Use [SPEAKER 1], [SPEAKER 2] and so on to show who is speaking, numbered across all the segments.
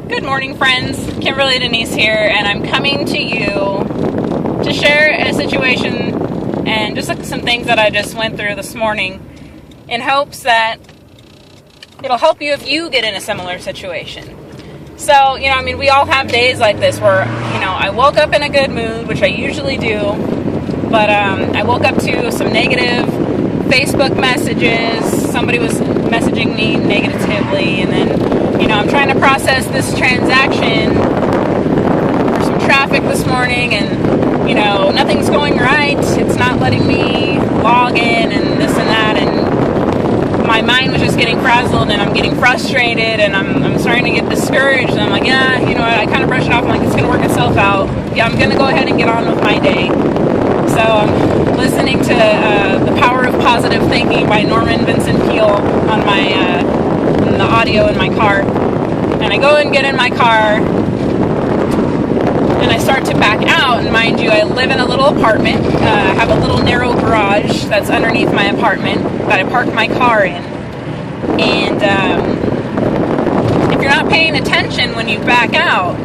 [SPEAKER 1] Good morning, friends. Kimberly Denise here, and I'm coming to you to share a situation and just some things that I just went through this morning in hopes that it'll help you if you get in a similar situation. So, we all have days like this where, I woke up in a good mood, which I usually do, but I woke up to some negative Facebook messages. Somebody was messaging me negatively, and then I'm trying to process this transaction for some traffic this morning, and nothing's going right. It's not letting me log in and this and that, and my mind was just getting frazzled, and I'm getting frustrated, and I'm starting to get discouraged, and I'm like, I kind of brush it off. I'm like, it's going to work itself out. Yeah, I'm going to go ahead and get on with my day. So I'm listening to The Power of Positive Thinking by Norman Vincent Peale on the audio in my car. And I go and get in my car, and I start to back out. And mind you, I live in a little apartment. I have a little narrow garage that's underneath my apartment that I park my car in. And if you're not paying attention when you back out,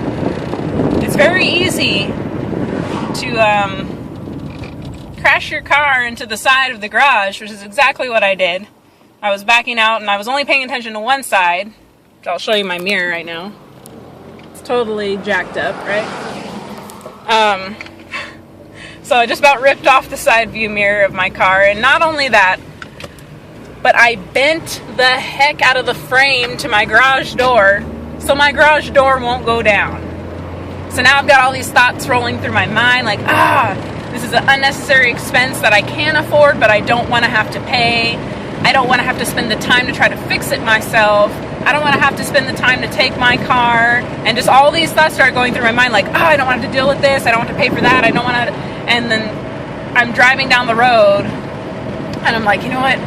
[SPEAKER 1] it's very easy to crash your car into the side of the garage, which is exactly what I did. I was backing out, and I was only paying attention to one side, which I'll show you my mirror right now. It's totally jacked up, right? So I just about ripped off the side view mirror of my car, and not only that, but I bent the heck out of the frame to my garage door, so my garage door won't go down. So now I've got all these thoughts rolling through my mind, like, this is an unnecessary expense that I can afford, but I don't want to have to pay. I don't want to have to spend the time to try to fix it myself. I don't want to have to spend the time to take my car. And just all these thoughts start going through my mind, like, I don't want to deal with this. I don't want to pay for that. I don't want to. And then I'm driving down the road, and I'm like, you know what?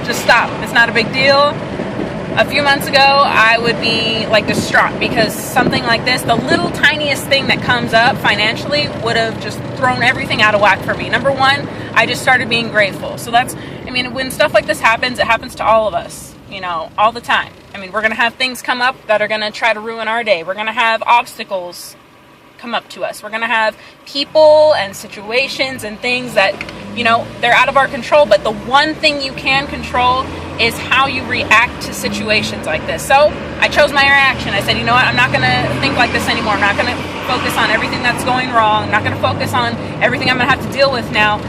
[SPEAKER 1] Just stop. It's not a big deal. A few months ago, I would be like distraught because something like this, the little tiniest thing that comes up financially, would have just thrown everything out of whack for me. Number one, I just started being grateful. So when stuff like this happens, it happens to all of us, all the time. We're going to have things come up that are going to try to ruin our day. We're going to have obstacles come up to us. We're going to have people and situations and things that, they're out of our control. But the one thing you can control is how you react to situations like this. So I chose my reaction. I said, you know what? I'm not going to think like this anymore. I'm not going to focus on everything that's going wrong. I'm not going to focus on everything I'm going to have to deal with now.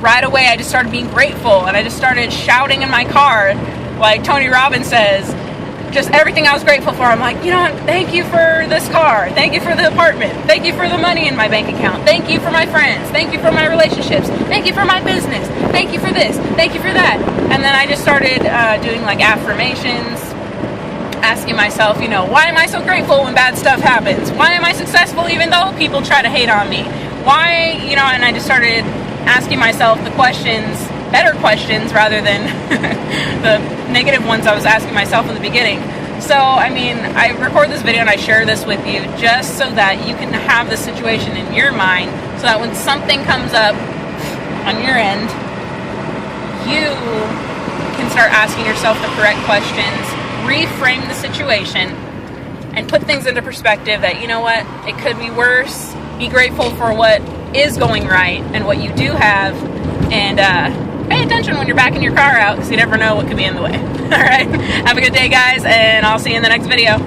[SPEAKER 1] Right away, I just started being grateful, and I just started shouting in my car, like Tony Robbins says, just everything I was grateful for. I'm like, thank you for this car. Thank you for the apartment. Thank you for the money in my bank account. Thank you for my friends. Thank you for my relationships. Thank you for my business. Thank you for this. Thank you for that. And then I just started doing like affirmations, asking myself, why am I so grateful when bad stuff happens? Why am I successful even though people try to hate on me? Why, and I just started asking myself the questions, better questions rather than the negative ones I was asking myself in the beginning. So, I record this video and I share this with you just so that you can have the situation in your mind, so that when something comes up on your end, you can start asking yourself the correct questions, reframe the situation, and put things into perspective that, it could be worse. Be grateful for what is going right and what you do have, and pay attention when you're backing your car out, because you never know what could be in the way. All right, have a good day, guys, and I'll see you in the next video.